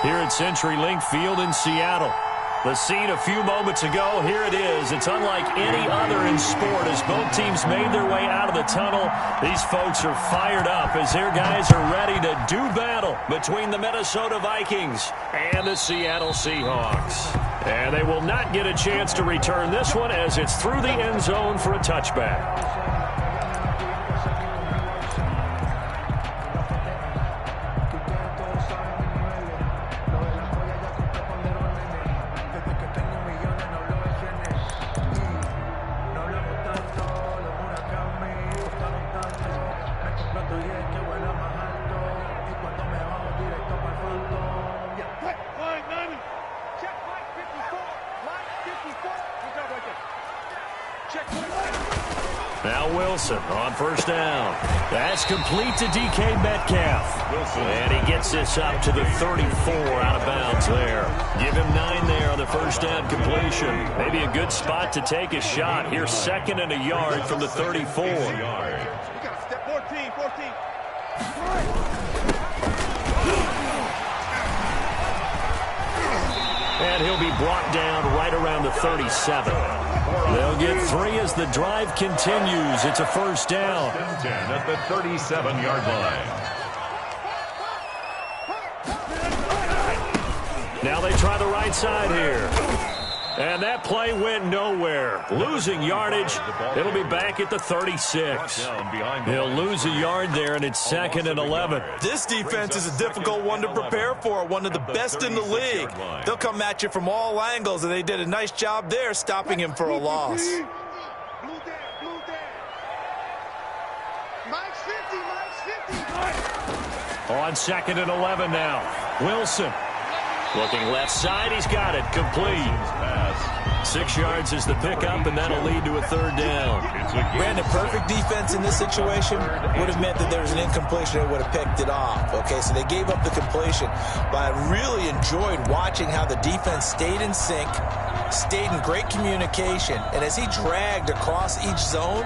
here at CenturyLink Field in Seattle. The scene a few moments ago, here it is. It's unlike any other in sport as both teams made their way out of the tunnel. These folks are fired up as their guys are ready to do battle between the Minnesota Vikings and the Seattle Seahawks. And they will not get a chance to return this one as it's through the end zone for a touchback. Now Wilson on first down. That's complete to DK Metcalf. And he gets this up to the 34 out of bounds there. Give him 9 there on the first down completion. Maybe a good spot to take a shot. Here's 2nd and a yard from the 34. And he'll be brought down right around the 37. They'll get 3 as the drive continues. It's a first down. 10 at the 37-yard line. Now they try the right side here. And that play went nowhere. Losing yardage. It'll be back at the 36. He'll lose a yard there, and it's 2nd and 11. This defense is a difficult one to prepare for, one of the best in the league. They'll come at you from all angles, and they did a nice job there stopping him for a loss. On 2nd and 11 now. Wilson. Looking left side, he's got it. Complete. 6 yards is the pickup, and that'll lead to a third down. Brandon, perfect defense in this situation would have meant that there was an incompletion that would have picked it off. Okay, so they gave up the completion. But I really enjoyed watching how the defense stayed in sync, stayed in great communication, and as he dragged across each zone,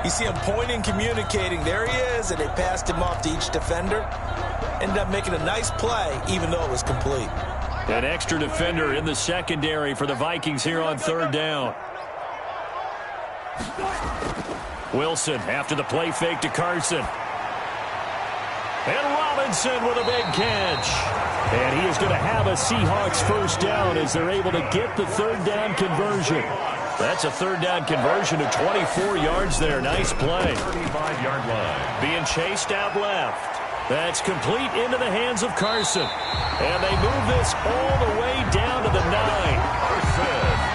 you see him pointing, communicating. There he is, and they passed him off to each defender. Ended up making a nice play, even though it was complete. An extra defender in the secondary for the Vikings here on third down. Wilson after the play fake to Carson. And Robinson with a big catch. And he is going to have a Seahawks first down as they're able to get the third down conversion. That's a third down conversion of 24 yards there. Nice play. 35-yard line. Being chased out left. That's complete into the hands of Carson. And they move this all the way down to the 9.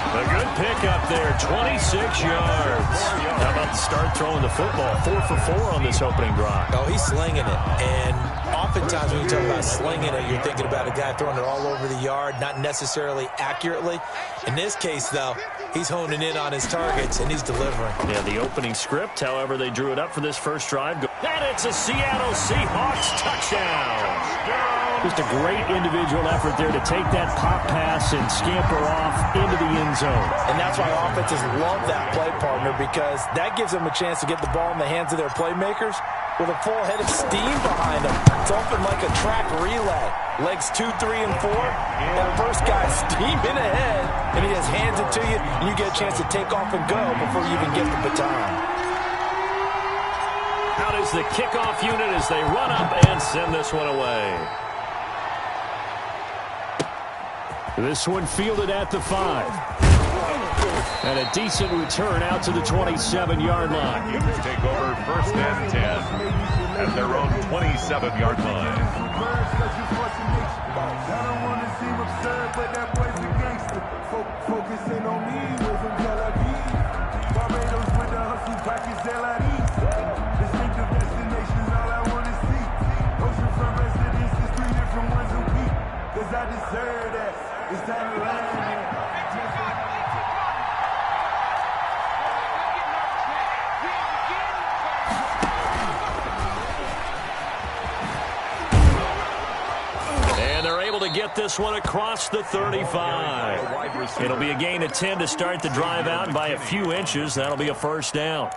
A good pickup there, 26 yards. How about the start throwing the football? 4 for 4 on this opening drive. Oh, he's slinging it. And oftentimes when you talk about slinging it, you're thinking about a guy throwing it all over the yard, not necessarily accurately. In this case, though, he's honing in on his targets, and he's delivering. Yeah, the opening script, however, they drew it up for this first drive. And it's a Seattle Seahawks touchdown. Just a great individual effort there to take that pop pass and scamper off into the end zone. And that's why offenses love that play, partner, because that gives them a chance to get the ball in the hands of their playmakers with a full head of steam behind them. It's often like a track relay. Legs 2, 3, and 4. That first guy's steaming ahead, and he just hands it to you, and you get a chance to take off and go before you even get the baton. Out is the kickoff unit as they run up and send this one away. This one fielded at the 5. And a decent return out to the 27-yard line. You take over first and 10 at their own 27-yard line. I don't want to seem absurd, but that boy's a gangster. Focusing on me wasn't Tel Aviv. Barbados with the hustle package LIDs. Distinctive destinations, all I want to see. Oceanfront residences, 3 different ones a week. Cause I deserve that. It's time to land. And they're able to get this one across the 35. It'll be a gain of 10 to start the drive out, and by a few inches, that'll be a first down.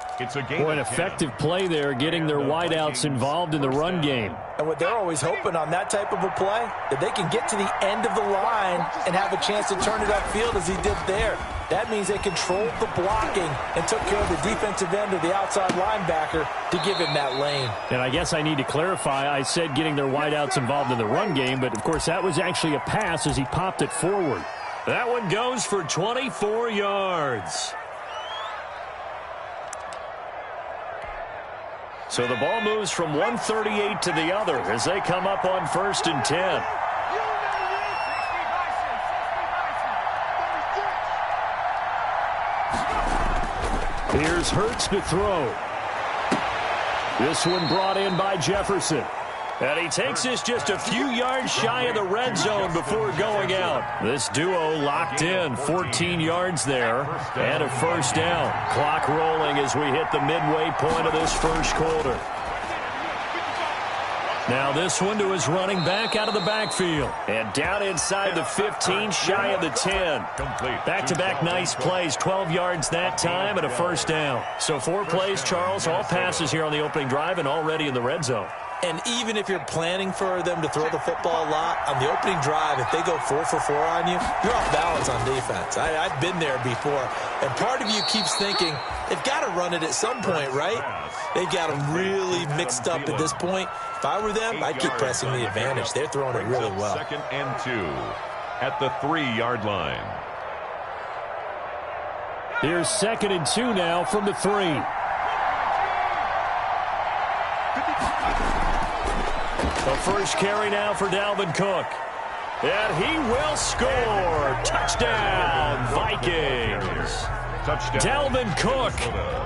Boy, an effective play there, getting their wideouts involved in the run game. And what they're always hoping on that type of a play, that they can get to the end of the line and have a chance to turn it upfield as he did there. That means they controlled the blocking and took care of the defensive end of the outside linebacker to give him that lane. And I guess I need to clarify, I said getting their wideouts involved in the run game, but of course that was actually a pass as he popped it forward. That one goes for 24 yards. So the ball moves from 138 to the other as they come up on 1st and 10. Here's Hurts to throw. This one brought in by Jefferson. And he takes this just a few yards shy of the red zone before going out. This duo locked in, 14 yards there, and a first down. Clock rolling as we hit the midway point of this first quarter. Now this one to his running back out of the backfield. And down inside the 15, shy of the 10. Back-to-back nice plays, 12 yards that time and a first down. So 4 plays, Charles, all passes here on the opening drive and already in the red zone. And even if you're planning for them to throw the football a lot, on the opening drive, if they go 4 for 4 on you, you're off balance on defense. I've been there before. And part of you keeps thinking, they've got to run it at some point, right? They've got them really mixed up at this point. If I were them, I'd keep pressing the advantage. They're throwing it really well. 2nd and 2 at the 3-yard line. Here's 2nd and 2 now from the 3. The first carry now for Dalvin Cook. And he will score. Touchdown, Vikings. Dalvin Cook,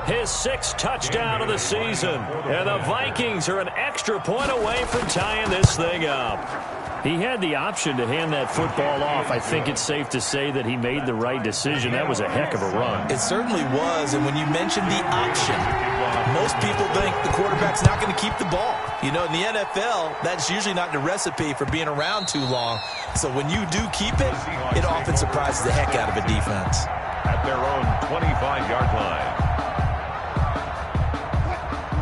his 6th touchdown of the season. And the Vikings are an extra point away from tying this thing up. He had the option to hand that football off. I think it's safe to say that he made the right decision. That was a heck of a run. It certainly was. And when you mentioned the option, most people think the quarterback's not going to keep the ball. You know, in the NFL, that's usually not the recipe for being around too long. So when you do keep it, it often surprises the heck out of a defense. At their own 25-yard line.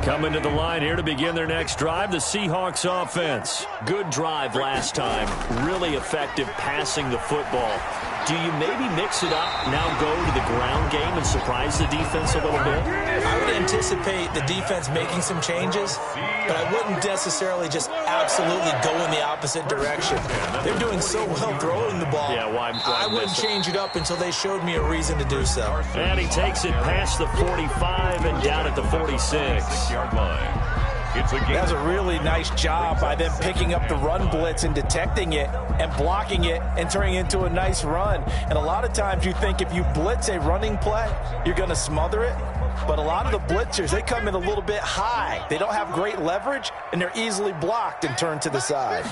Coming to the line here to begin their next drive, the Seahawks offense. Good drive last time. Really effective passing the football. Do you maybe mix it up, now go to the ground game and surprise the defense a little bit? I would anticipate the defense making some changes, but I wouldn't necessarily just absolutely go in the opposite direction. They're doing so well throwing the ball. Yeah, why I wouldn't change it up until they showed me a reason to do so. And he takes it past the 45 and down at the 46-yard line. That's a really nice job by them picking up the run blitz and detecting it and blocking it and turning it into a nice run. And a lot of times you think if you blitz a running play, you're going to smother it. But a lot of the blitzers, they come in a little bit high. They don't have great leverage, and they're easily blocked and turned to the side.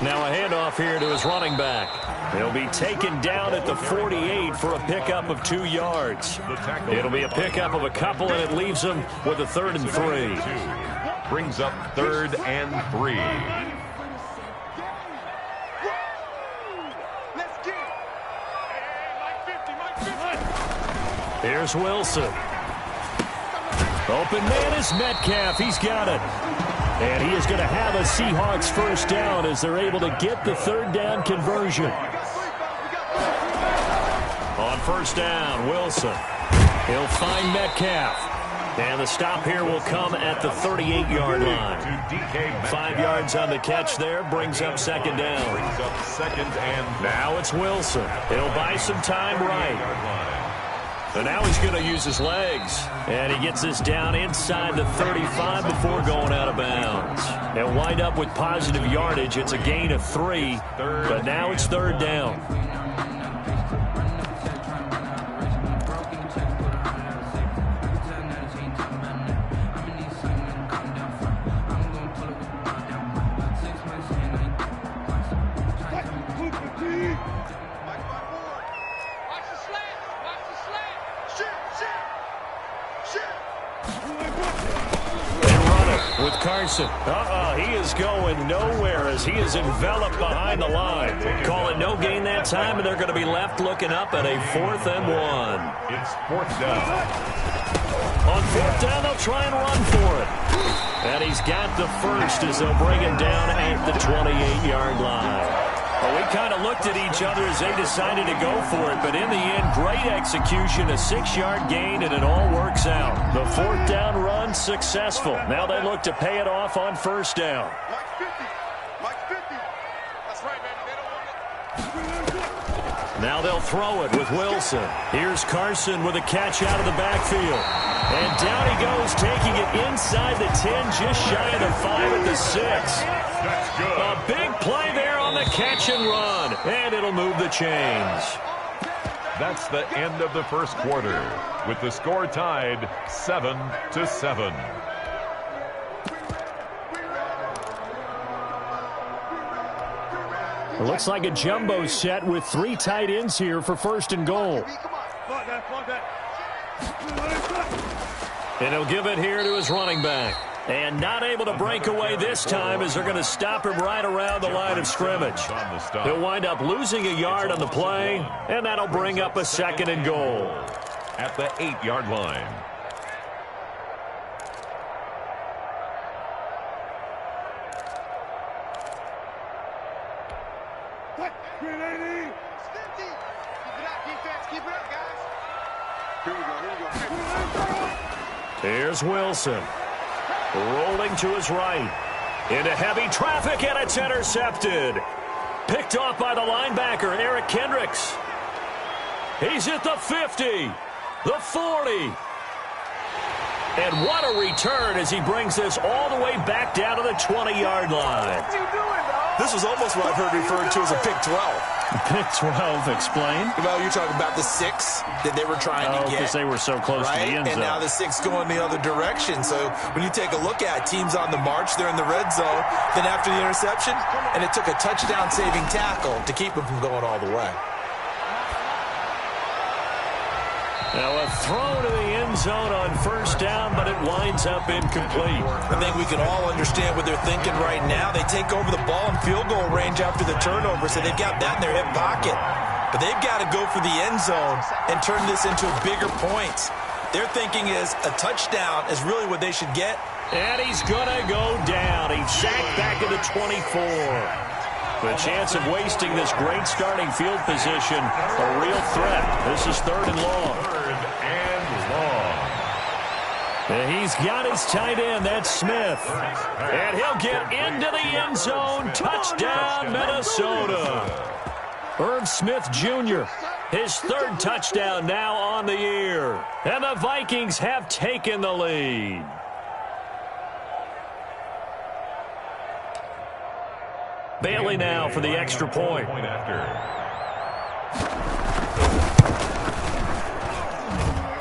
Now a handoff here to his running back. He'll be taken down at the 48 for a pickup of 2 yards. It'll be a pickup of a couple, and it leaves him with a 3rd and 3. Brings up 3rd and 3. Here's Wilson. Open man is Metcalf. He's got it. And he is going to have a Seahawks first down as they're able to get the 3rd down conversion. On first down, Wilson. He'll find Metcalf. And the stop here will come at the 38-yard line. 5 yards on the catch there, brings up 2nd down. Now it's Wilson. He'll buy some time right. And now he's going to use his legs. And he gets this down inside the 35 before going out of bounds. They'll wind up with positive yardage. It's a gain of 3, but now it's 3rd down. With Carson. He is going nowhere as he is enveloped behind the line. Call it no gain that time, and they're going to be left looking up at a 4th and 1. It's 4th down. On fourth down, they'll try and run for it. And he's got the first as they'll bring him down at the 28-yard line. Well, we kind of looked at each other as they decided to go for it, but in the end, great execution, a 6-yard gain, and it all works out. The fourth down run successful. Now they look to pay it off on first down. Mike 50. Mike 50. That's right, man. They don't want it. Now they'll throw it with Wilson. Here's Carson with a catch out of the backfield. And down he goes, taking it inside the 10, just shy of the 5 at the 6. That's good. A big play there on the catch and run, and it'll move the chains. That's the end of the first quarter, with the score tied 7-7. It looks like a jumbo set with 3 tight ends here for first and goal. And he'll give it here to his running back. And not able to break away this time as they're going to stop him right around the line of scrimmage. He'll wind up losing a yard on the play, and that'll bring up a second and goal. At the 8-yard line. Here's Wilson. Rolling to his right. Into heavy traffic, and it's intercepted. Picked off by the linebacker, Eric Kendricks. He's at the 50, the 40. And what a return as he brings this all the way back down to the 20-yard line. This was almost what I've heard referred to as a pick 12. Pick 12, explain. Well, you're talking about the 6 that they were trying to get. Because they were so close to the end zone. And now the 6 going the other direction. So when you take a look at teams on the march, they're in the red zone. Then after the interception, and it took a touchdown-saving tackle to keep them from going all the way. Now a throw to the end zone on first down, but it winds up incomplete. I think we can all understand what they're thinking right now. They take over the ball in field goal range after the turnover, so they've got that in their hip pocket. But they've got to go for the end zone and turn this into bigger points. Their thinking is a touchdown is really what they should get. And he's going to go down. He's sacked back at the 24. The chance of wasting this great starting field position, a real threat. This is third and long. And he's got his tight end, that's Smith. And he'll get into the end zone. Touchdown, Minnesota. Irv Smith Jr., his third touchdown now on the year. And the Vikings have taken the lead. Bailey now for the extra point.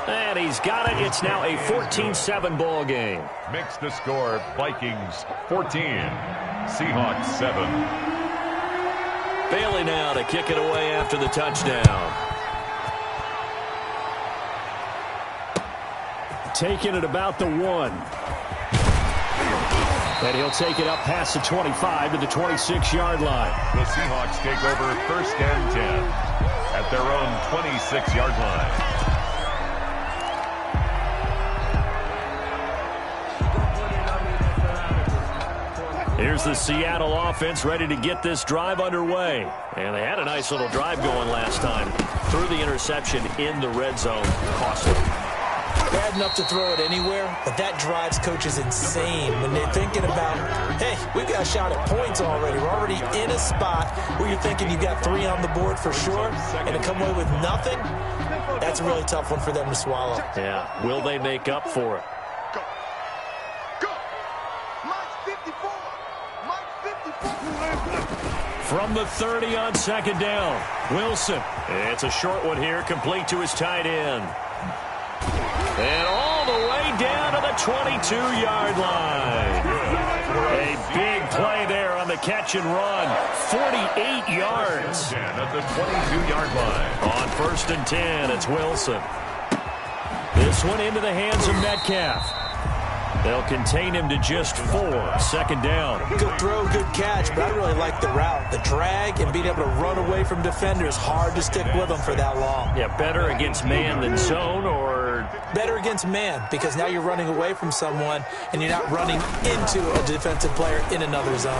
And he's got it. It's now a 14-7 ball game. Makes the score Vikings 14, Seahawks 7. Bailey now to kick it away after the touchdown. Taking it about the 1. And he'll take it up past the 25 to the 26-yard line. The Seahawks take over first and 10 at their own 26-yard line. Here's the Seattle offense ready to get this drive underway. And they had a nice little drive going last time. Threw the interception in the red zone. Costly. Bad enough to throw it anywhere, but that drives coaches insane when they're thinking about, hey, we've got a shot at points already. We're already in a spot where you're thinking you've got 3 on the board for sure, and to come away with nothing, that's a really tough one for them to swallow. Yeah, will they make up for it? Go. Go. Mike 54. Mike 54. From the 30 on second down, Wilson. It's a short one here, complete to his tight end. And all the way down to the 22-yard line. A big play there on the catch and run. 48 yards. At the 22-yard line. On first and 10, it's Wilson. This one into the hands of Metcalf. They'll contain him to just 4. Second down. Good throw, good catch, but I really like the route. The drag and being able to run away from defenders, hard to stick with them for that long. Yeah, better against man than zone, or third. Better against man, because now you're running away from someone and you're not running into a defensive player in another zone.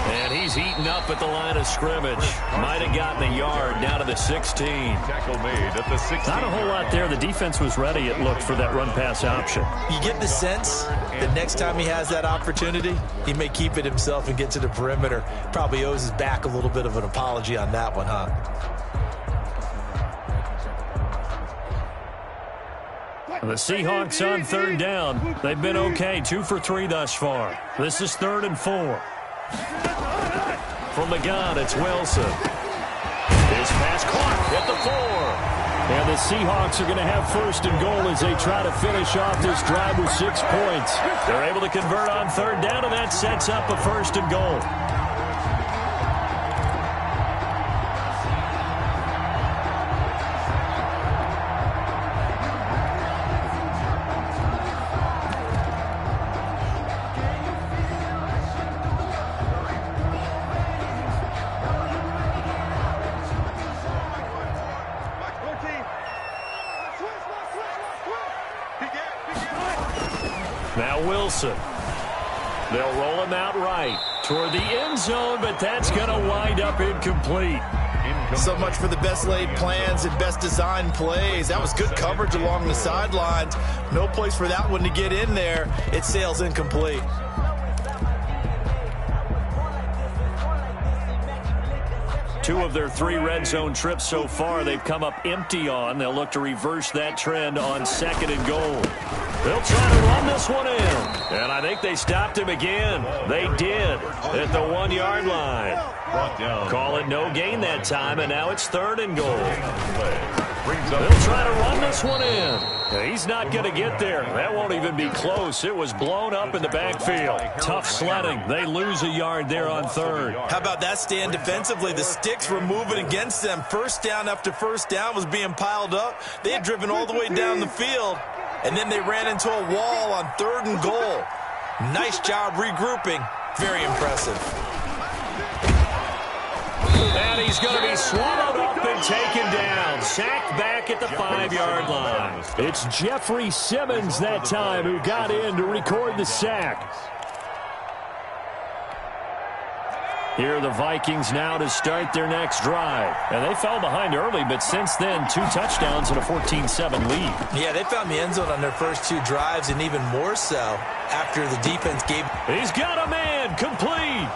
And he's eaten up at the line of scrimmage. Might have gotten a yard down to the 16. Tackle made at the 16. Not a whole lot there. The defense was ready, it looked, for that run-pass option. You get the sense that next time he has that opportunity, he may keep it himself and get to the perimeter. Probably owes his back a little bit of an apology on that one, huh? The Seahawks on third down. They've been okay, 2 for 3 thus far. This is 3rd and 4. From the gun, it's Wilson. His pass clock at the 4. And the Seahawks are going to have 1st and goal as they try to finish off this drive with 6 points. They're able to convert on third down, and that sets up a 1st and goal. Now Wilson. They'll roll him out right toward the end zone, but that's going to wind up incomplete. So much for the best laid plans and best designed plays. That was good coverage along the sidelines. No place for that one to get in there. It sails incomplete. Two of their 3 red zone trips so far, they've come up empty on. They'll look to reverse that trend on 2nd and goal. They'll try to run this one in. And I think they stopped him again. They did at the 1-yard line. Call it no gain that time, and now it's 3rd and goal. They'll try to run this one in. He's not going to get there. That won't even be close. It was blown up in the backfield. Tough sledding. They lose a yard there on 3rd. How about that stand defensively? The sticks were moving against them. First down after first down was being piled up. They had driven all the way down the field, and then they ran into a wall on 3rd and goal. Nice job regrouping. Very impressive. And he's going to be swallowed up and taken down. Sacked back at the 5-yard line. It's Jeffrey Simmons that time who got in to record the sack. Here are the Vikings now to start their next drive. And they fell behind early, but since then, 2 touchdowns and a 14-7 lead. Yeah, they found the end zone on their first 2 drives, and even more so after the defense gave. He's got a man complete.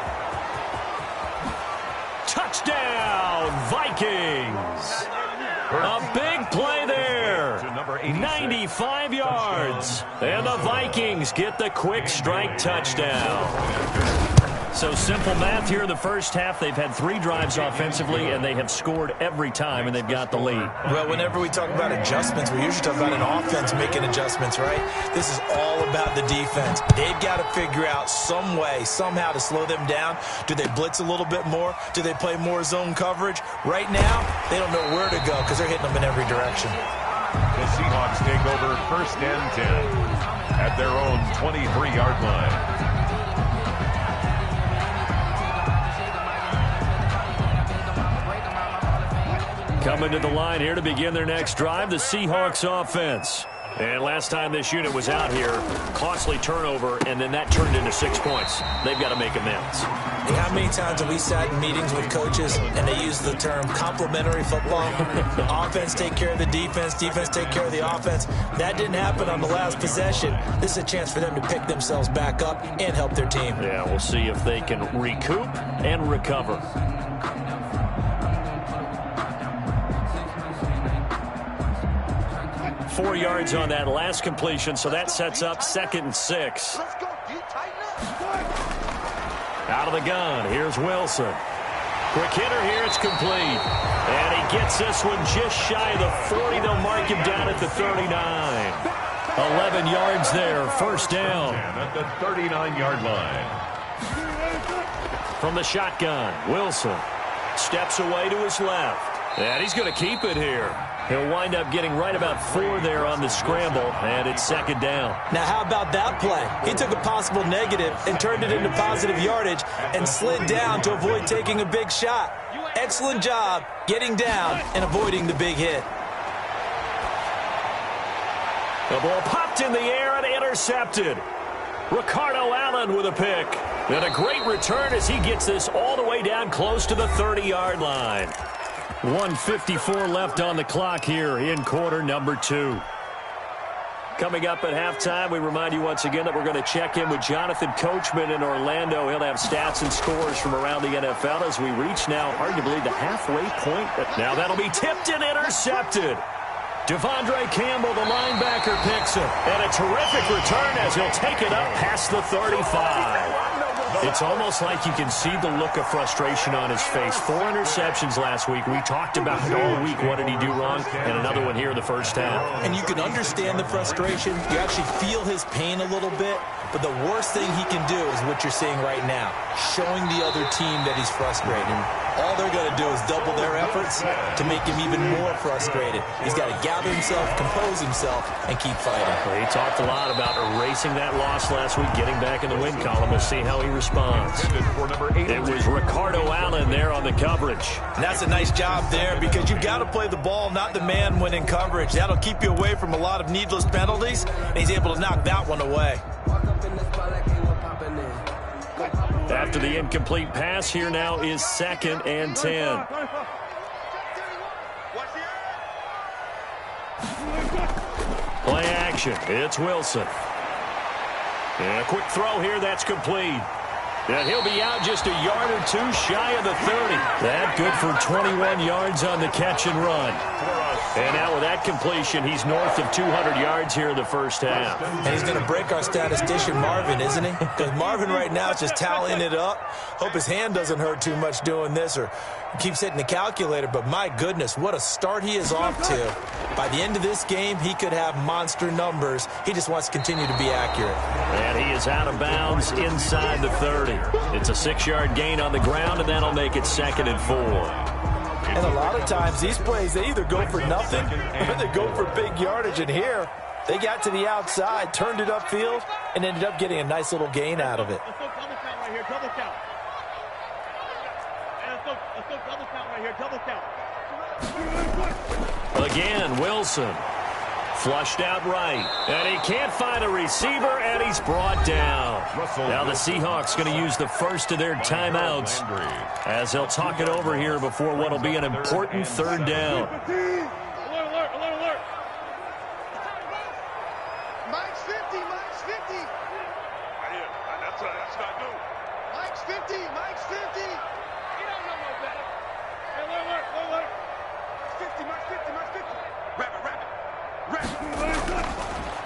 Touchdown, Vikings. A big play there. 95 yards. And the Vikings get the quick strike touchdown. So simple math here in the first half. They've had 3 drives offensively, and they have scored every time, and they've got the lead. Well, whenever we talk about adjustments, we usually talk about an offense making adjustments, right? This is all about the defense. They've got to figure out some way, somehow to slow them down. Do they blitz a little bit more? Do they play more zone coverage? Right now, they don't know where to go because they're hitting them in every direction. The Seahawks take over 1st and 10 at their own 23-yard line. Coming to the line here to begin their next drive, the Seahawks offense. And last time this unit was out here, costly turnover, and then that turned into 6 points. They've got to make amends. And how many times have we sat in meetings with coaches and they use the term complementary football? Offense take care of the defense, defense take care of the offense. That didn't happen on the last possession. This is a chance for them to pick themselves back up and help their team. Yeah, we'll see if they can recoup and recover. Four yards on that last completion, so that sets up 2nd and 6. Out of the gun, here's Wilson. Quick hitter here, it's complete. And he gets this one just shy of the 40. They'll mark him down at the 39. 11 yards there, 1st down. At the 39-yard line. From the shotgun, Wilson steps away to his left. And he's going to keep it here. He'll wind up getting right about 4 there on the scramble, and it's 2nd down. Now, how about that play? He took a possible negative and turned it into positive yardage and slid down to avoid taking a big shot. Excellent job getting down and avoiding the big hit. The ball popped in the air and intercepted. Ricardo Allen with a pick. And a great return as he gets this all the way down close to the 30-yard line. 1:54 left on the clock here in quarter number 2. Coming up at halftime, we remind you once again that we're going to check in with Jonathan Coachman in Orlando. He'll have stats and scores from around the NFL as we reach now, hard to believe, the halfway point. Now that'll be tipped and intercepted. Devondre Campbell, the linebacker, picks it. And a terrific return as he'll take it up past the 35. It's almost like you can see the look of frustration on his face. 4 interceptions last week. We talked about it all week. What did he do wrong? And another one here in the first half. And you can understand the frustration. You actually feel his pain a little bit. But the worst thing he can do is what you're seeing right now, showing the other team that he's frustrated. All they're going to do is double their efforts to make him even more frustrated. He's got to gather himself, compose himself, and keep fighting. Well, he talked a lot about erasing that loss last week, getting back in the win column. We'll see how he responds. It was Ricardo Allen there on the coverage. And that's a nice job there because you've got to play the ball, not the man when in coverage. That'll keep you away from a lot of needless penalties, and he's able to knock that one away. After the incomplete pass, here now is 2nd and 10. Play action. It's Wilson. And a quick throw here. That's complete. And he'll be out just a yard or 2 shy of the 30. That good for 21 yards on the catch and run. And now with that completion, he's north of 200 yards here in the first half. And he's going to break our statistician Marvin, isn't he? Because Marvin right now is just tallying it up. Hope his hand doesn't hurt too much doing this or keeps hitting the calculator. But my goodness, what a start he is off to. By the end of this game, he could have monster numbers. He just wants to continue to be accurate. And he is out of bounds inside the 30. It's a 6-yard gain on the ground, and that'll make it 2nd and 4. And a lot of times, these plays, they either go for nothing or they go for big yardage. And here, they got to the outside, turned it upfield, and ended up getting a nice little gain out of it. Let's go double count right here, double count. Let's go double count right here, double count. Again, Wilson. Flushed out right. And he can't find a receiver, and he's brought down. Now the Seahawks going to use the first of their timeouts as they'll talk it over here before what will be an important 3rd down. Alert, alert, alert, alert. Mike's 50, Mike's 50. Right here. That's not new. Mike's 50, Mike's 50. He don't know no better. Hey, alert, alert, alert. Mike's 50, Mike's 50, Mike's 50. Rapid.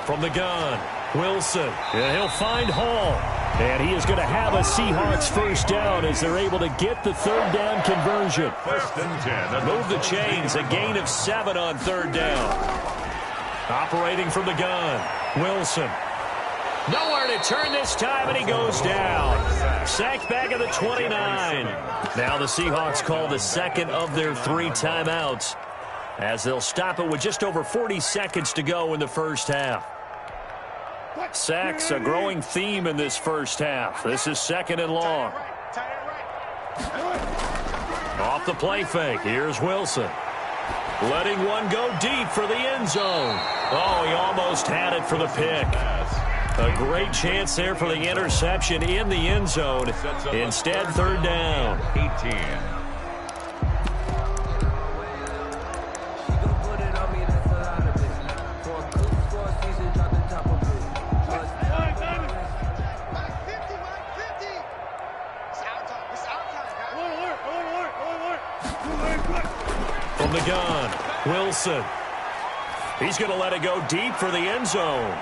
From the gun, Wilson, and he'll find Hall. And he is going to have a Seahawks first down as they're able to get the 3rd down conversion. 1st and 10. Move the chains, a gain of 7 on 3rd down. Operating from the gun, Wilson. Nowhere to turn this time, and he goes down. Sacked back at the 29. Now the Seahawks call the 2nd of their 3 timeouts, as they'll stop it with just over 40 seconds to go in the first half. Sacks, a growing theme in this first half. This is 2nd and long. Off the play fake, here's Wilson. Letting one go deep for the end zone. Oh, he almost had it for the pick. A great chance there for the interception in the end zone. Instead, 3rd down. 18. From the gun, Wilson. He's going to let it go deep for the end zone.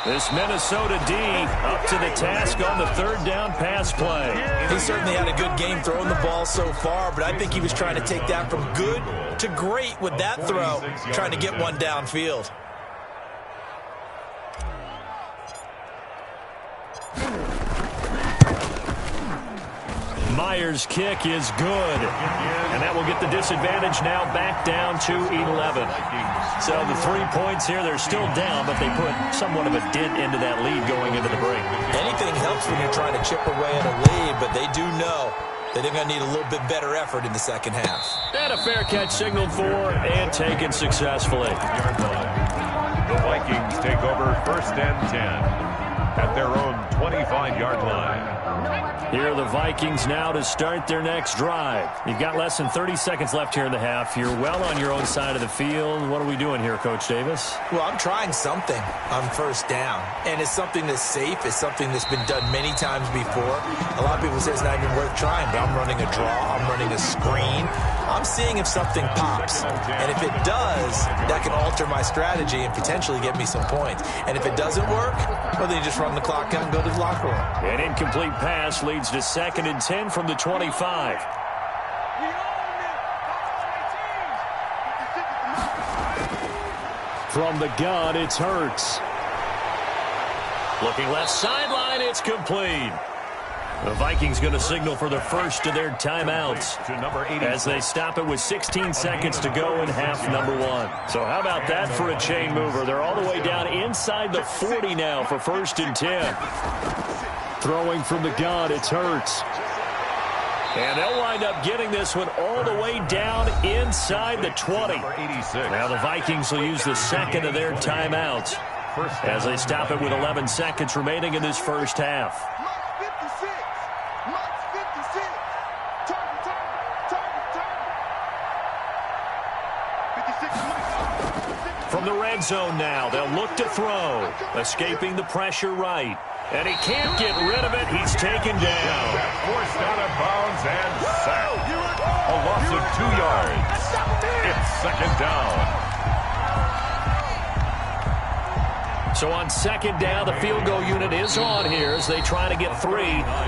This Minnesota D up to the task on the 3rd down pass play. He certainly had a good game throwing the ball so far, but I think he was trying to take that from good to great with that throw, trying to get one downfield. Myers' kick is good. And that will get the disadvantage now back down to 11. So the 3 points here, they're still down, but they put somewhat of a dent into that lead going into the break. Anything helps when you're trying to chip away at a lead, but they do know that they're going to need a little bit better effort in the second half. And a fair catch signaled for and taken successfully. The Vikings take over 1st and 10 at their own 25-yard line. Here are the Vikings now to start their next drive. You've got less than 30 seconds left here in the half. You're well on your own side of the field. What are we doing here, Coach Davis? Well, I'm trying something on 1st down, and it's something that's safe. It's something that's been done many times before. A lot of people say it's not even worth trying, but I'm running a draw. I'm running a screen. I'm seeing if something pops, and if it does, that can alter my strategy and potentially get me some points. And if it doesn't work, well, then you just run the clock out and go to the locker room. An incomplete pass leads to 2nd and 10 from the 25. From the gun, it's Hurts. Looking left sideline, it's complete. The Vikings going to signal for the first of their timeouts as they stop it with 16 seconds to go in half number 1. So how about that for a chain mover? They're all the way down inside the 40 now for 1st and 10. Throwing from the gun, it's Hurts. And they'll wind up getting this one all the way down inside the 20. Now the Vikings will use the second of their timeouts as they stop it with 11 seconds remaining in this first half. From the red zone now, they'll look to throw. Escaping the pressure right. And he can't get rid of it. He's taken down. Forced out of bounds and sacked. A loss of 2 yards. It's 2nd down. So on 2nd down, the field goal unit is on here as they try to get 3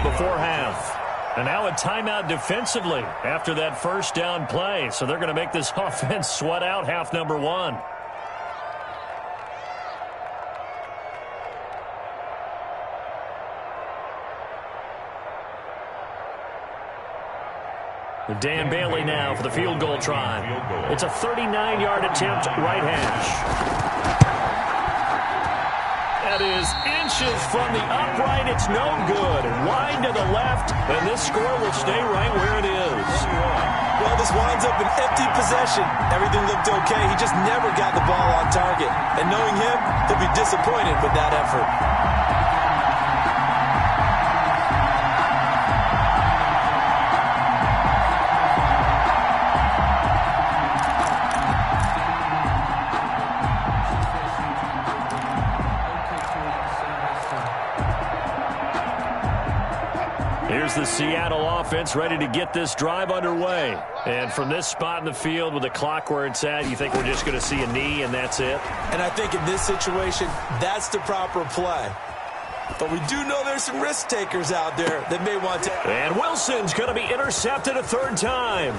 before half. And now a timeout defensively after that 1st down play. So they're going to make this offense sweat out half number 1. Dan Bailey now for the field goal try. It's a 39-yard attempt, right hash. That is inches from the upright. It's no good. Wide to the left, and this score will stay right where it is. Well, this winds up an empty possession. Everything looked okay. He just never got the ball on target. And knowing him, he'll be disappointed with that effort. Here's the Seattle offense ready to get this drive underway. And from this spot in the field with the clock where it's at, you think we're just going to see a knee and that's it? And I think in this situation, that's the proper play. But we do know there's some risk takers out there that may want to. And Wilson's going to be intercepted a 3rd time.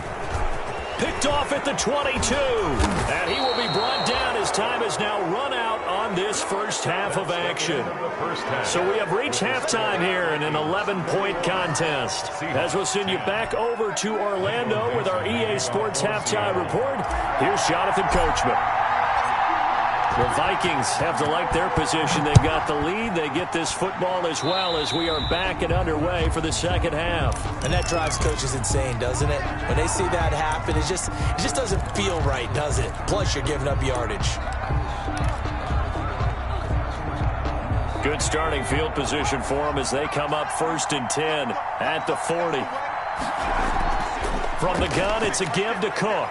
Picked off at the 22. And he will be brought down as time has now run out on this first half of action. So we have reached halftime here in an 11-point contest. As we'll send you back over to Orlando with our EA Sports Halftime Report, here's Jonathan Coachman. The Vikings have to like their position. They've got the lead. They get this football as well as we are back and underway for the second half. And that drives coaches insane, doesn't it? When they see that happen, it just doesn't feel right, does it? Plus, you're giving up yardage. Good starting field position for them as they come up 1st and 10 at the 40. From the gun, it's a give to Cook.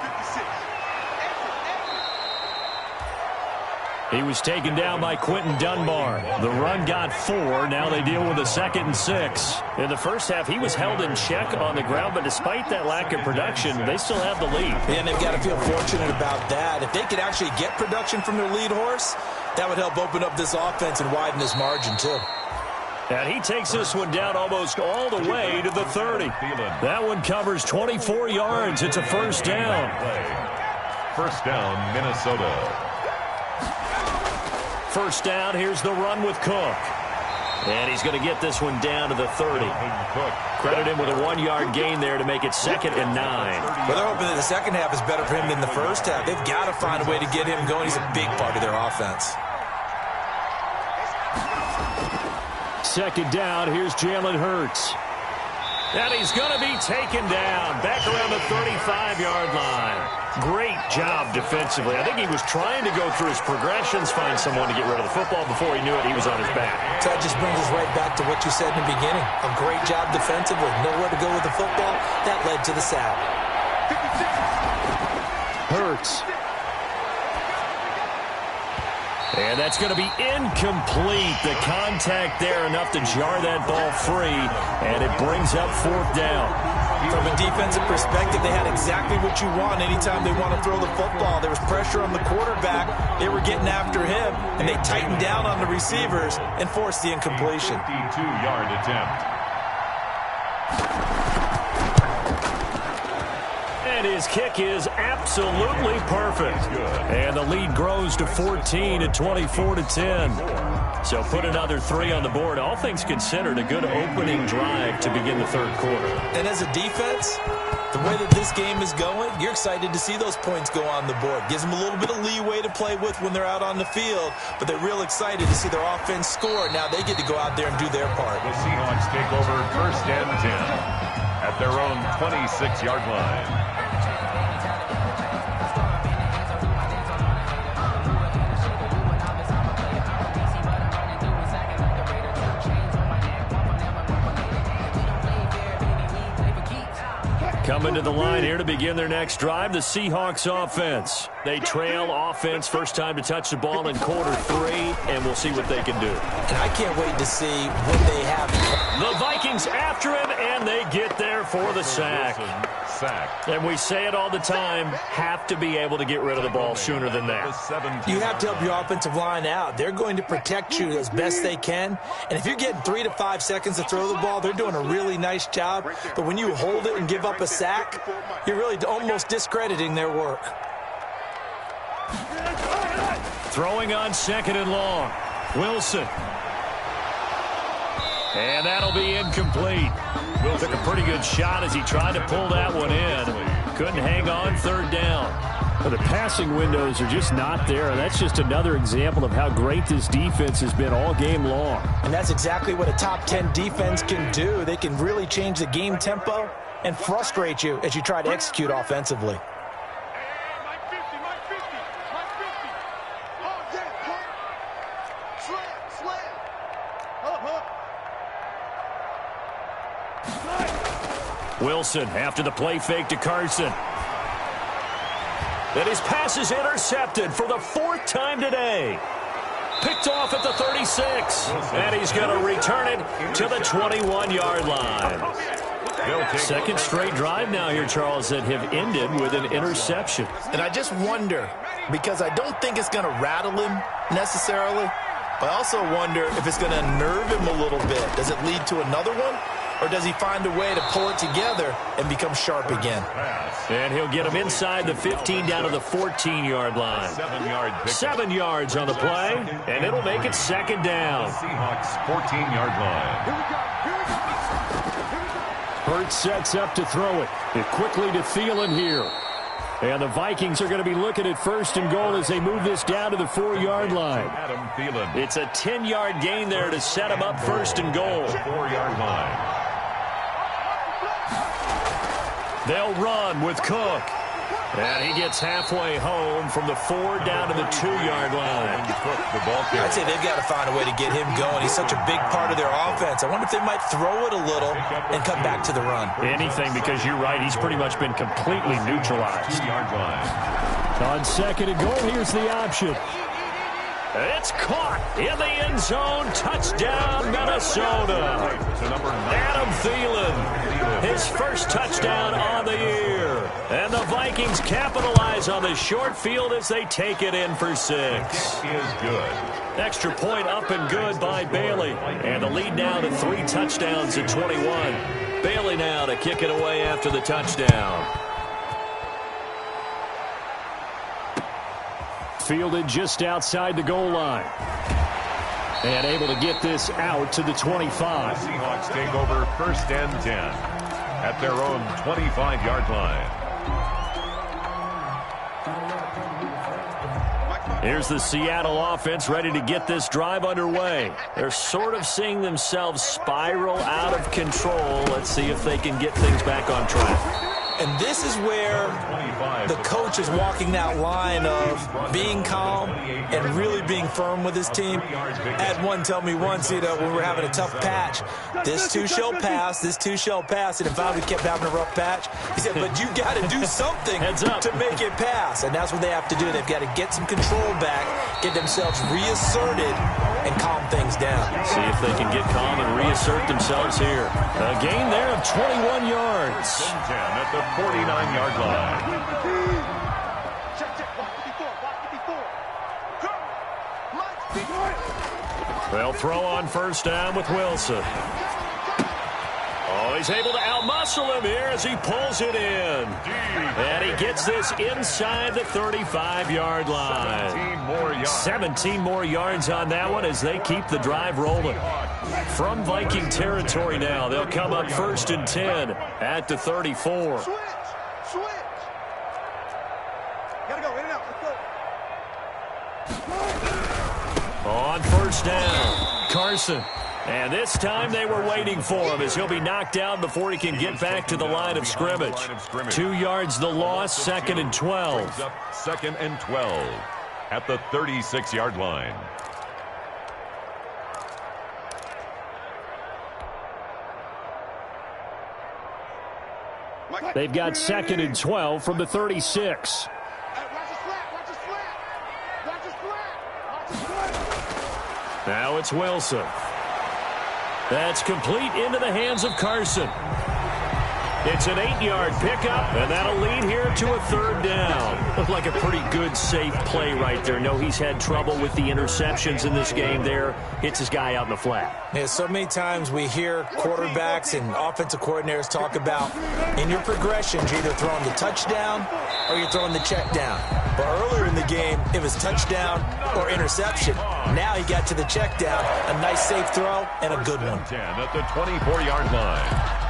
He was taken down by Quentin Dunbar. The run got 4. Now they deal with a 2nd and 6. In the first half, he was held in check on the ground, but despite that lack of production, they still have the lead. And they've got to feel fortunate about that. If they could actually get production from their lead horse, that would help open up this offense and widen this margin, too. And he takes this one down almost all the way to the 30. That one covers 24 yards. It's a 1st down. 1st down, Minnesota. 1st down, here's the run with Cook. And he's going to get this one down to the 30. Credit him with a 1-yard gain there to make it 2nd and 9. Well, they're hoping that the second half is better for him than the first half. They've got to find a way to get him going. He's a big part of their offense. 2nd down, here's Jalen Hurts. And he's going to be taken down back around the 35-yard line. Great job defensively. I think he was trying to go through his progressions, find someone to get rid of the football. Before he knew it, he was on his back. So that just brings us right back to what you said in the beginning. A great job defensively. Nowhere to go with the football. That led to the sack. Hurts. And that's going to be incomplete. The contact there enough to jar that ball free, and it brings up 4th down. From a defensive perspective, they had exactly what you want anytime they want to throw the football. There was pressure on the quarterback. They were getting after him, and they tightened down on the receivers and forced the incompletion. 52-yard attempt. And his kick is absolutely perfect. And the lead grows to 14 at 24-10. So put another 3 on the board. All things considered, a good opening drive to begin the 3rd quarter. And as a defense, the way that this game is going, you're excited to see those points go on the board. Gives them a little bit of leeway to play with when they're out on the field, but they're real excited to see their offense score. Now they get to go out there and do their part. The Seahawks take over 1st and 10 at their own 26-yard line. Coming to the line here to begin their next drive, the Seahawks offense. They trail offense, first time to touch the ball in quarter 3, and we'll see what they can do. And I can't wait to see what they have. The Vikings after him, and they get there for the sack. And we say it all the time, have to be able to get rid of the ball sooner than that. You have to help your offensive line out. They're going to protect you as best they can. And if you're getting 3 to 5 seconds to throw the ball, they're doing a really nice job. But when you hold it and give up a sack, you're really almost discrediting their work. Throwing on 2nd and long. Wilson. And that'll be incomplete. Took a pretty good shot as he tried to pull that one in. Couldn't hang on 3rd down. Well, the passing windows are just not there. And that's just another example of how great this defense has been all game long. And that's exactly what a top 10 defense can do. They can really change the game tempo and frustrate you as you try to execute offensively. Wilson after the play fake to Carson. And his pass is intercepted for the 4th time today. Picked off at the 36. And he's going to return it to the 21-yard line. 2nd straight drive now here, Charles, that have ended with an interception. And I just wonder, because I don't think it's going to rattle him necessarily, but I also wonder if it's going to unnerve him a little bit. Does it lead to another one? Or does he find a way to pull it together and become sharp again? And he'll get him inside the 15 down to the 14-yard line. 7 yards on the play, and it'll make it 2nd down. Seahawks 14-yard line. Hurts sets up to throw it. Quickly to Thielen here. And the Vikings are going to be looking at 1st and goal as they move this down to the 4-yard line. It's a 10-yard gain there to set them up 1st and goal. 4-yard line. They'll run with Cook. And he gets halfway home from the 4 down to the 2-yard line. I'd say they've got to find a way to get him going. He's such a big part of their offense. I wonder if they might throw it a little and come back to the run. Anything, because you're right. He's pretty much been completely neutralized. 2-yard line. On 2nd and goal, here's the option. It's caught in the end zone. Touchdown, Minnesota. Adam Thielen, his 1st touchdown on the year. And the Vikings capitalize on the short field as they take it in for 6. Is good. Extra point up and good by Bailey. And the lead now to 3 touchdowns at 21. Bailey now to kick it away after the touchdown. Fielded just outside the goal line. And able to get this out to the 25. The Seahawks take over 1st and 10 at their own 25-yard line. Here's the Seattle offense ready to get this drive underway. They're sort of seeing themselves spiral out of control. Let's see if they can get things back on track. And this is where the coach is walking that line of being calm and really being firm with his team. I had one tell me once, when we're having a tough patch, this too shall pass, this too shall pass. And if I kept having a rough patch, he said, but you got to do something to make it pass. And that's what they have to do. They've got to get some control back, get themselves reasserted, and calm things down. See if they can get calm and reassert themselves here. A gain there of 21 yards. 10 at the 49-yard line. They'll throw on first down with Wilson. Oh, he's able to outmuscle him here as he pulls it in. And he gets this inside the 35-yard line. 17 more yards on that one as they keep the drive rolling. From Viking territory now, they'll come up first and 10 at the 34. Switch. Gotta go, in and out, let's go. On first down, Carson. And this time they were waiting for him as he'll be knocked down before he can get back to the line of scrimmage. 2 yards the loss, second and 12. Second and 12 at the 36-yard line. They've got second and 12 from the 36. Now it's Wilson. That's complete into the hands of Carson. It's an 8-yard pickup, and that'll lead here to a third down. Looked like a pretty good, safe play right there. No, he's had trouble with the interceptions in this game there. Hits his guy out in the flat. Yeah, so many times we hear quarterbacks and offensive coordinators talk about in your progressions, you're either throwing the touchdown or you're throwing the check down. But earlier in the game, it was touchdown or interception. Now he got to the check down, a nice safe throw, and a good one. 10 at the 24-yard line.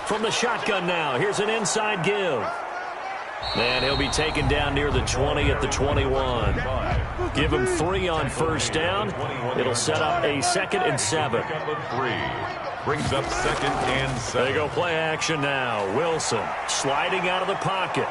From the shotgun now, here's an inside give. And he'll be taken down near the 20 at the 21. Give him 3 on first down. It'll set up a second and 7. Brings up second and 7. They go play action now. Wilson sliding out of the pocket.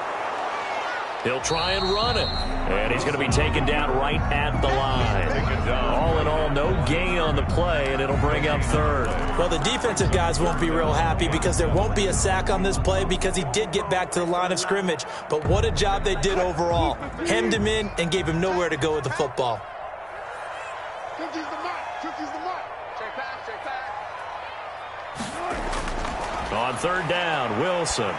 He'll try and run it. And he's going to be taken down right at the line. All in all, no gain on the play, and it'll bring up third. Well, the defensive guys won't be real happy because there won't be a sack on this play because he did get back to the line of scrimmage. But what a job they did overall. Hemmed him in and gave him nowhere to go with the football. On third down, Wilson.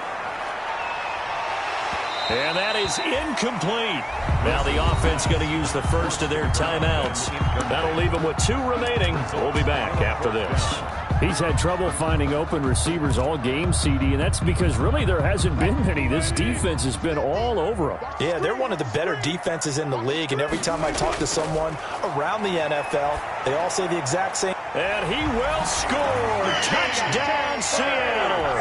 And that is incomplete. Now the offense going to use the first of their timeouts. That'll leave them with 2 remaining. We'll be back after this. He's had trouble finding open receivers all game, CD, and that's because really there hasn't been many. This defense has been all over him. Yeah, they're one of the better defenses in the league, and every time I talk to someone around the NFL, they all say the exact same. And he will score. Touchdown, Seattle.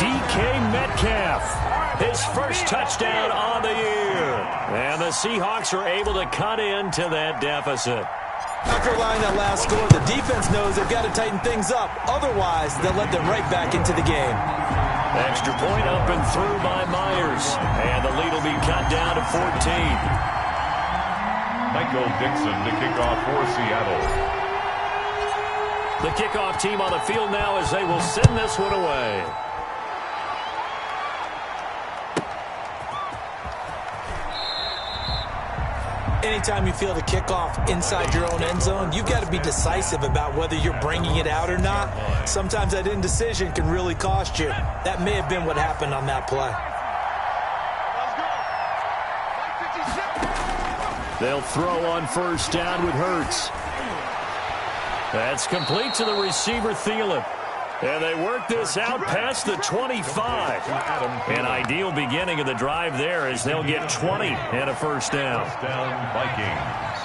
DK Metcalf. His first touchdown on the year. And the Seahawks are able to cut into that deficit. After allowing that last score, the defense knows they've got to tighten things up. Otherwise, they'll let them right back into the game. Extra point up and through by Myers. And the lead will be cut down to 14. Michael Dixon to kick off for Seattle. The kickoff team on the field now as they will send this one away. Anytime you feel the kickoff inside your own end zone, you've got to be decisive about whether you're bringing it out or not. Sometimes that indecision can really cost you. That may have been what happened on that play. They'll throw on first down with Hurts. That's complete to the receiver, Thielen. And they work this out past the 25. An ideal beginning of the drive there as they'll get 20 and a first down. First down, Vikings.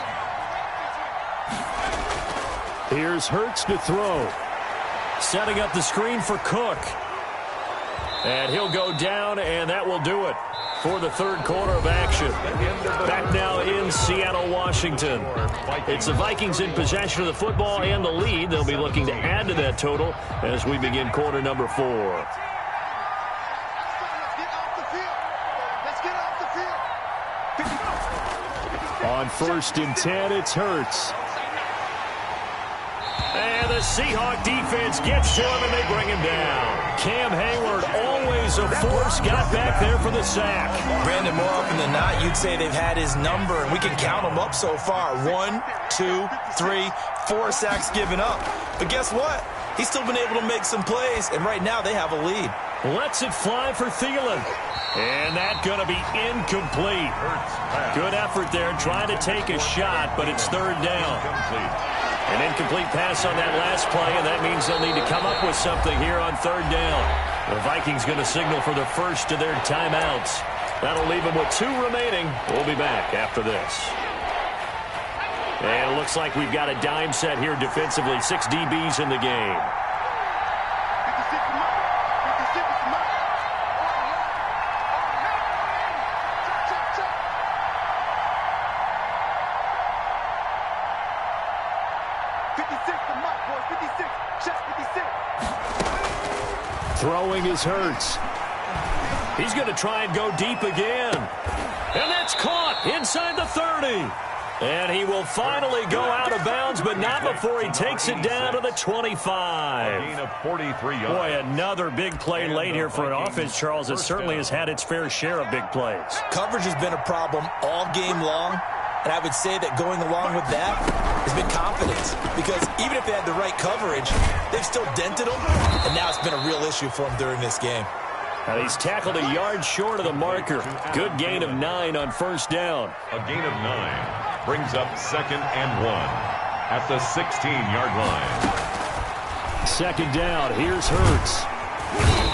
Here's Hurts to throw. Setting up the screen for Cook. And he'll go down, and that will do it for the third quarter of action. Back now in Seattle, Washington. It's the Vikings in possession of the football and the lead. They'll be looking to add to that total as we begin quarter number 4. On 1st and 10, it's Hurts. And the Seahawk defense gets to him, and they bring him down. Cam Hayward, always a force, got back there for the sack. Brandon, more often than not, you'd say they've had his number, and we can count them up so far. 1, 2, 3, 4 sacks given up. But guess what? He's still been able to make some plays, and right now they have a lead. Lets it fly for Thielen. And that's going to be incomplete. Good effort there, trying to take a shot, but it's third down. An incomplete pass on that last play, and that means they'll need to come up with something here on third down. The Vikings going to signal for the first of their timeouts. That'll leave them with 2 remaining. We'll be back after this. And it looks like we've got a dime set here defensively. 6 DBs in the game. Throwing is Hurts. He's going to try and go deep again. And that's caught inside the 30. And he will finally go out of bounds, but not before he takes it down to the 25. Gain of 43 yards. Boy, another big play late here for an offense, Charles, that certainly has had its fair share of big plays. Coverage has been a problem all game long, and I would say that going along with that has been confidence. Because even if they had the right coverage, they've still dented them, and now it's been a real issue for them during this game. And he's tackled a yard short of the marker. Good gain of 9 on first down. A gain of 9 brings up 2nd and 1 at the 16-yard line. 2nd down. Here's Hurts.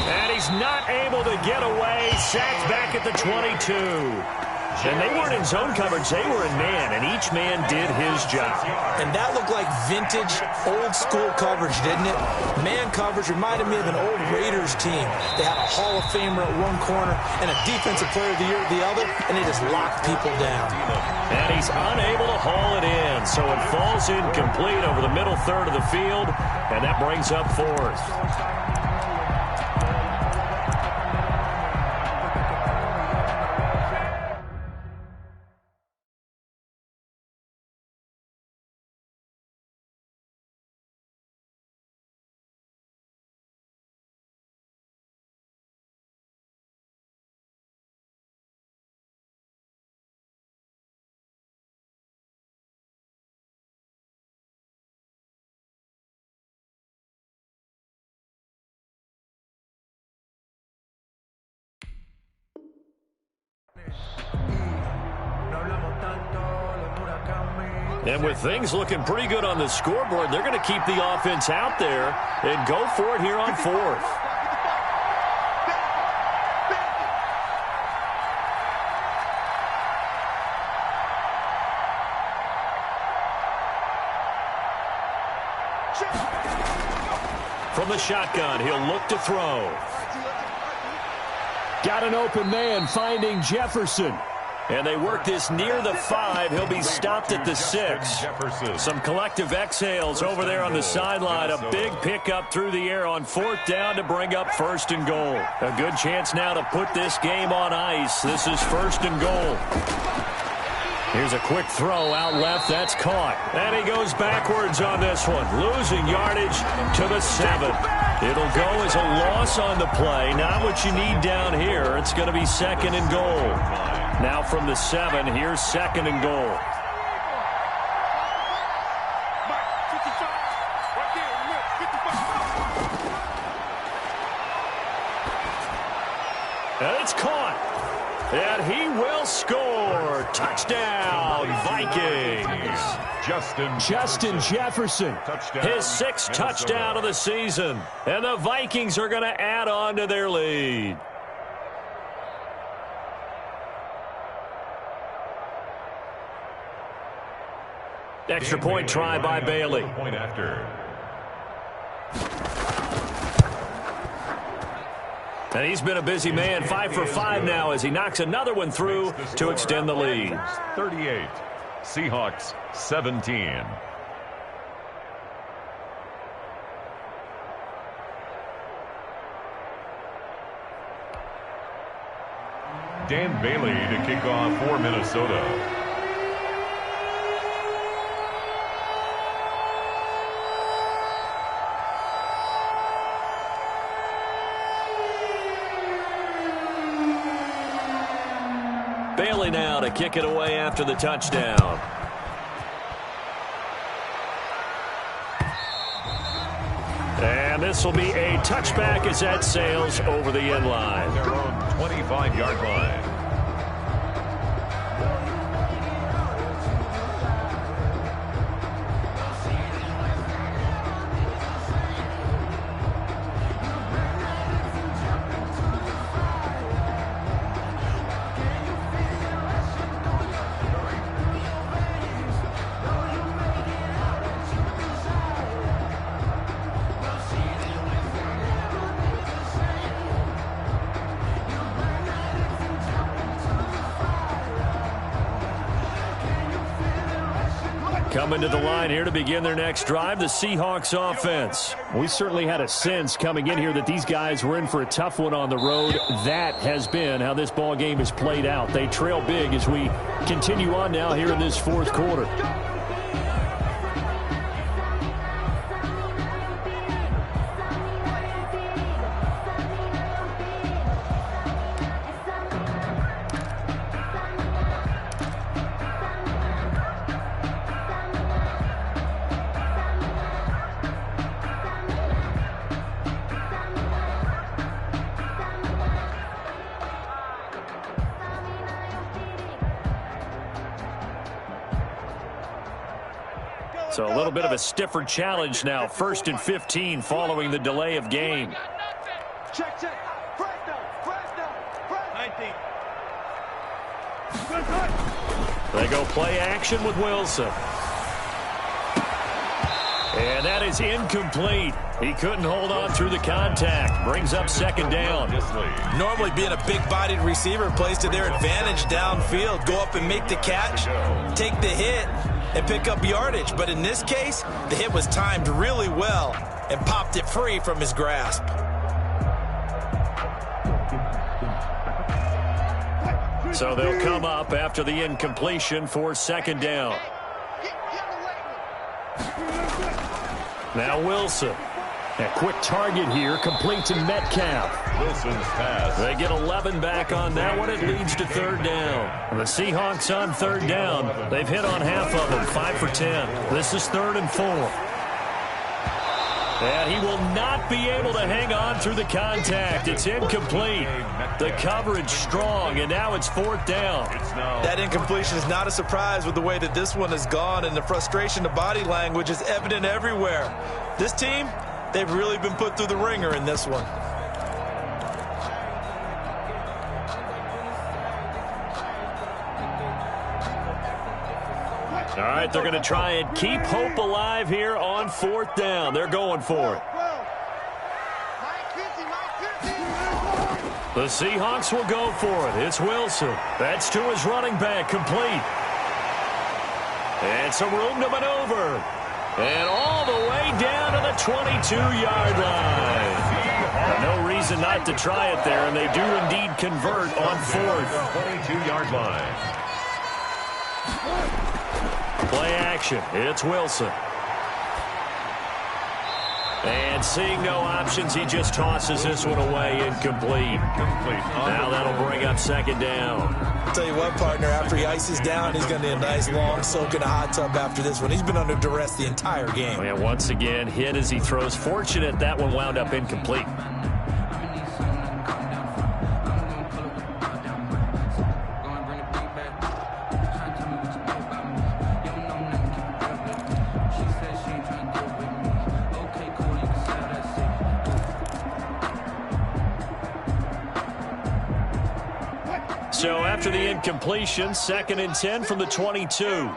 And he's not able to get away. Sacked back at the 22. And they weren't in zone coverage. They were in man, and each man did his job. And that looked like vintage, old-school coverage, didn't it? Man coverage reminded me of an old Raiders team. They had a Hall of Famer at one corner and a Defensive Player of the Year at the other, and they just locked people down. And he's unable to haul it in, so it falls incomplete over the middle third of the field, and that brings up 4th. And with things looking pretty good on the scoreboard, they're going to keep the offense out there and go for it here on 4th. From the shotgun, he'll look to throw. Got an open man, finding Jefferson. And they work this near the 5. He'll be stopped at the 6. Some collective exhales over there on the sideline. A big pickup through the air on 4th down to bring up 1st and goal. A good chance now to put this game on ice. This is 1st and goal. Here's a quick throw out left. That's caught. And he goes backwards on this one. Losing yardage to the 7. It'll go as a loss on the play. Not what you need down here. It's going to be 2nd and goal. Now from the 7, here's 2nd and goal. And it's caught. And he will score. Touchdown, Vikings. Justin Jefferson. Touchdown, His sixth touchdown of the season. And the Vikings are going to add on to their lead. Extra point try by Bailey. Point after. And he's been a busy man, 5 for 5 now as he knocks another one through to extend the lead. 38. Seahawks 17. Dan Bailey to kick off for Minnesota. Bailey now to kick it away after the touchdown. And this will be a touchback as that sails over the end line. Their own 25-yard line. Coming to the line here to begin their next drive, the Seahawks offense. We certainly had a sense coming in here that these guys were in for a tough one on the road. That has been how this ball game has played out. They trail big as we continue on now here in this fourth quarter. So a little bit of a stiffer challenge now. 1st and 15 following the delay of game. Check. Fresno. 19. They go play action with Wilson. And that is incomplete. He couldn't hold on through the contact. Brings up 2nd down. Normally being a big-bodied receiver plays to their advantage downfield. Go up and make the catch, take the hit, and pick up yardage. But in this case, the hit was timed really well and popped it free from his grasp. So they'll come up after the incompletion for 2nd down. Now Wilson. A quick target here, complete to Metcalf. Wilson's pass. They get 11 back on that one. It leads to 3rd down. And the Seahawks on 3rd down. They've hit on half of them, 5 for 10. This is 3rd and 4. And he will not be able to hang on through the contact. It's incomplete. The coverage strong, and now it's 4th down. That incompletion is not a surprise with the way that this one has gone, and the frustration of body language is evident everywhere. This team, they've really been put through the ringer in this one. All right, they're going to try and keep hope alive here on 4th down. They're going for it. The Seahawks will go for it. It's Wilson. That's to his running back, complete. And some room to maneuver. And all the way down to the 22-yard line. No reason not to try it there, and they do indeed convert on 4th. 22-yard line. Play action. It's Wilson. And seeing no options, he just tosses this one away, incomplete. Now that'll bring up 2nd down. I'll tell you what, partner, after he ices down, he's going to need a nice long soak in a hot tub after this one. He's been under duress the entire game. And once again, hit as he throws. Fortunate that one wound up incomplete. So after the incompletion, 2nd and 10 from the 22.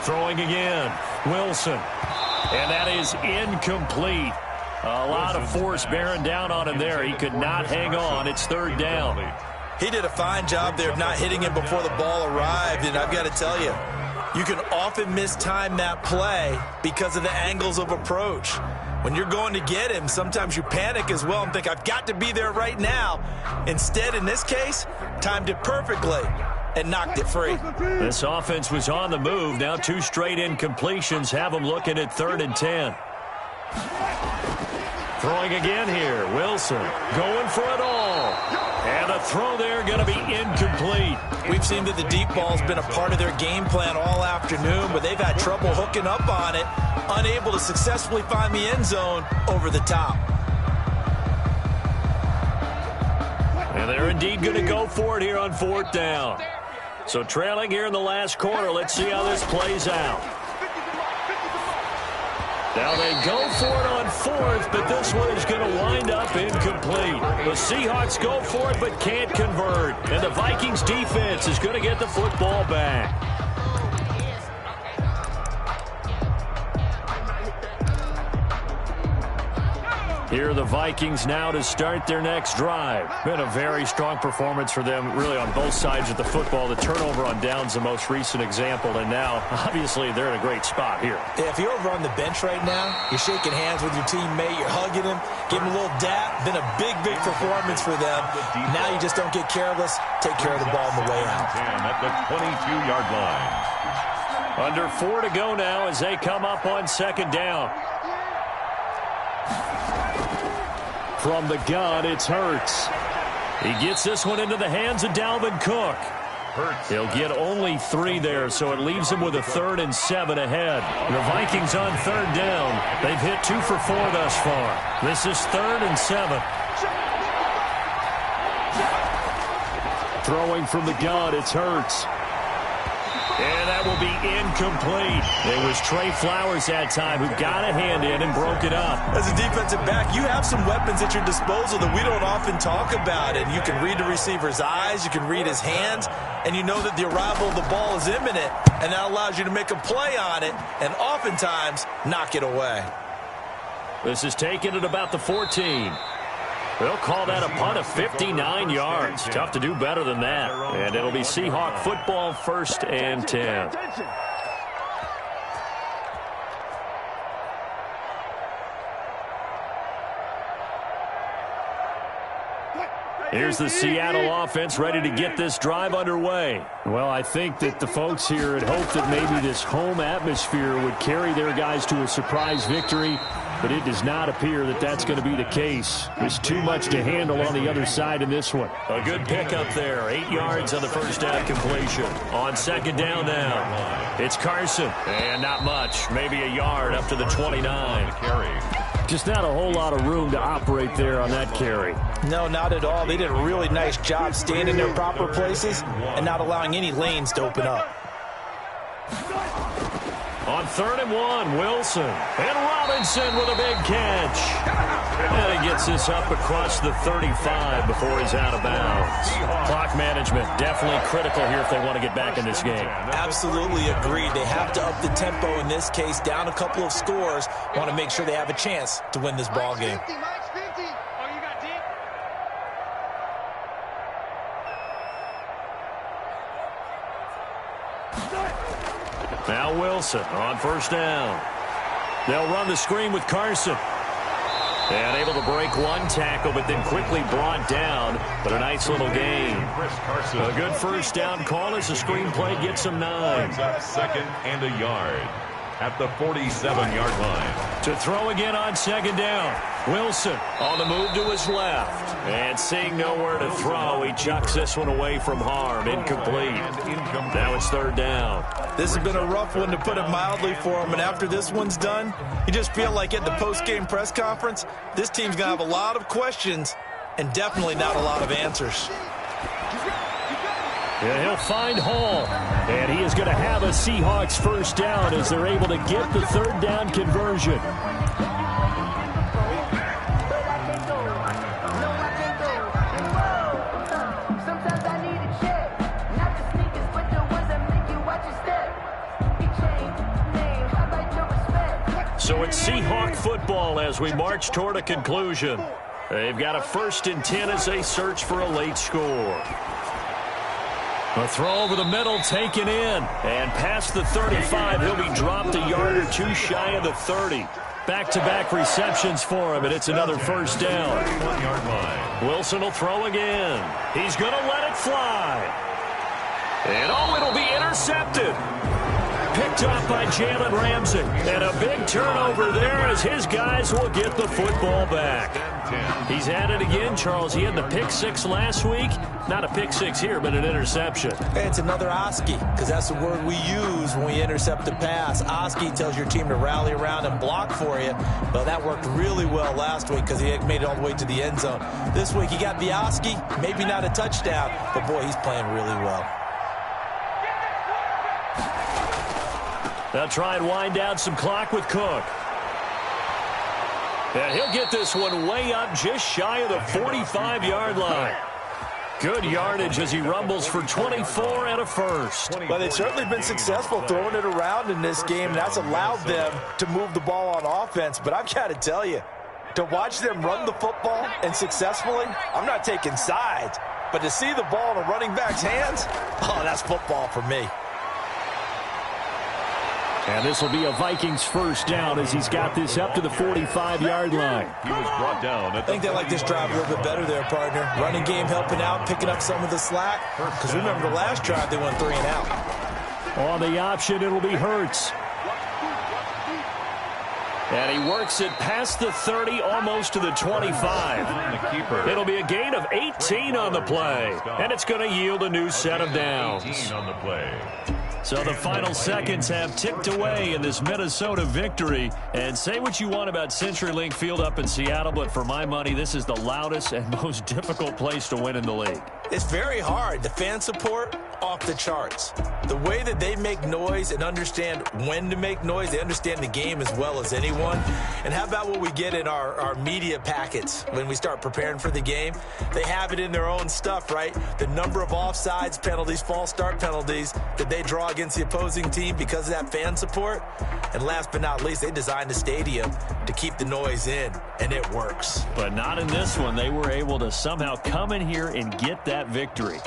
Throwing again, Wilson. And that is incomplete. A lot of force bearing down on him there. He could not hang on. It's 3rd down. He did a fine job there of not hitting him before the ball arrived, and I've got to tell you, you can often mistime that play because of the angles of approach. When you're going to get him, sometimes you panic as well and think, I've got to be there right now. Instead, in this case, timed it perfectly and knocked it free. This offense was on the move. Now 2 straight incompletions have them looking at 3rd and 10. Throwing again here, Wilson going for it all. And a throw there going to be incomplete. We've seen that the deep ball's been a part of their game plan all afternoon, but they've had trouble hooking up on it, unable to successfully find the end zone over the top. And they're indeed going to go for it here on 4th down. So trailing here in the last quarter, let's see how this plays out. Now they go for it on 4th, but this one is going to wind up incomplete. The Seahawks go for it, but can't convert. And the Vikings defense is going to get the football back. Here are the Vikings now to start their next drive. Been a very strong performance for them, really, on both sides of the football. The turnover on downs, the most recent example, and now, obviously, they're in a great spot here. Yeah, if you're over on the bench right now, you're shaking hands with your teammate, you're hugging him, giving him a little dap. Been a big, big performance for them. Now you just don't get careless. Take care of the ball on the way out. At the 22-yard line. Under 4 to go now as they come up on 2nd down. From the gun, it's Hurts. He gets this one into the hands of Dalvin Cook. He'll get only 3 there, so it leaves him with a 3rd and 7 ahead. The Vikings on 3rd down. They've hit 2 for 4 thus far. This is 3rd and 7. Throwing from the gun, it's Hurts. And that will be incomplete. It was Trey Flowers that time who got a hand in and broke it up. As a defensive back, you have some weapons at your disposal that we don't often talk about. And you can read the receiver's eyes, you can read his hands, and you know that the arrival of the ball is imminent. And that allows you to make a play on it and oftentimes knock it away. This is taken at about the 14. They'll call that a punt of 59 yards. Tough to do better than that. And it'll be Seahawk football, 1st and 10. Here's the Seattle offense ready to get this drive underway. Well, I think that the folks here had hoped that maybe this home atmosphere would carry their guys to a surprise victory, but it does not appear that that's going to be the case. There's too much to handle on the other side in this one. A good pickup there. 8 yards on the 1st down completion. On 2nd down now, it's Carson. And not much. Maybe a yard up to the 29. Just not a whole lot of room to operate there on that carry. No, not at all. They did a really nice job staying in their proper places and not allowing any lanes to open up. On 3rd and 1, Wilson. And Robinson with a big catch. And he gets this up across the 35 before he's out of bounds. Clock management definitely critical here if they want to get back in this game. Absolutely agreed. They have to up the tempo in this case, down a couple of scores. Want to make sure they have a chance to win this ball game. Now Wilson on 1st down. They'll run the screen with Carson. And able to break one tackle, but then quickly brought down. But a nice little gain. A good 1st down call as the screenplay gets him 9. 2nd and a yard at the 47-yard line. To throw again on 2nd down. Wilson on the move to his left. And seeing nowhere to throw, he chucks this one away from harm. Incomplete. Now it's 3rd down. This has been a rough one, to put it mildly, for him. And after this one's done, you just feel like at the post-game press conference, this team's going to have a lot of questions and definitely not a lot of answers. Yeah, he'll find Hall. And he is going to have a Seahawks 1st down as they're able to get the 3rd down conversion. So it's Seahawk football as we march toward a conclusion. They've got a 1st and 10 as they search for a late score. A throw over the middle taken in. And past the 35, he'll be dropped a yard or two shy of the 30. Back-to-back receptions for him, and it's another 1st down. 1-yard line. Wilson will throw again. He's going to let it fly. And it'll be intercepted. Picked up by Jalen Ramsey. And a big turnover there as his guys will get the football back. He's at it again, Charles. He had the pick 6 last week. Not a pick 6 here, but an interception. Hey, it's another Oski, because that's the word we use when we intercept a pass. Oski tells your team to rally around and block for you. Well, that worked really well last week because he made it all the way to the end zone. This week he got the Oski, maybe not a touchdown, but boy, he's playing really well. They'll try and wind down some clock with Cook. And he'll get this one way up just shy of the 45-yard line. Good yardage as he rumbles for 24 and a 1st. Well, they've certainly been successful throwing it around in this game, and that's allowed them to move the ball on offense. But I've got to tell you, to watch them run the football and successfully, I'm not taking sides, but to see the ball in a running back's hands, oh, that's football for me. And this will be a Vikings 1st down as he's got this up to the 45-yard line. He was brought down. I think they like this drive a little bit better there, partner. Running game helping out, picking up some of the slack. Because remember the last drive, they went 3 and out. On the option, it'll be Hurts. And he works it past the 30, almost to the 25. It'll be a gain of 18 on the play. And it's going to yield a new set of downs. 18 on the play. So the final seconds have ticked away in this Minnesota victory. And say what you want about CenturyLink Field up in Seattle, but for my money, this is the loudest and most difficult place to win in the league. It's very hard. The fan support, off the charts. The way that they make noise and understand when to make noise, they understand the game as well as anyone. And how about what we get in our media packets when we start preparing for the game? They have it in their own stuff, right? The number of offsides penalties, false start penalties that they draw against the opposing team because of that fan support. And last but not least, they designed the stadium to keep the noise in, and it works. But not in this one. They were able to somehow come in here and get that victory.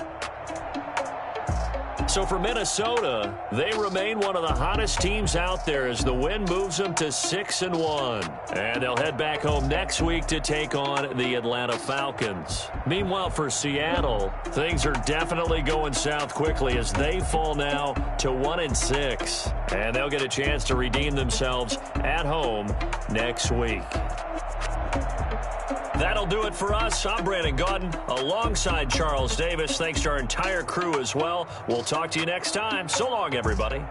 So for Minnesota, they remain one of the hottest teams out there as the win moves them to 6-1. And they'll head back home next week to take on the Atlanta Falcons. Meanwhile, for Seattle, things are definitely going south quickly as they fall now to 1-6. And they'll get a chance to redeem themselves at home next week. That'll do it for us. I'm Brandon Gaudin alongside Charles Davis. Thanks to our entire crew as well. We'll talk to you next time. So long, everybody.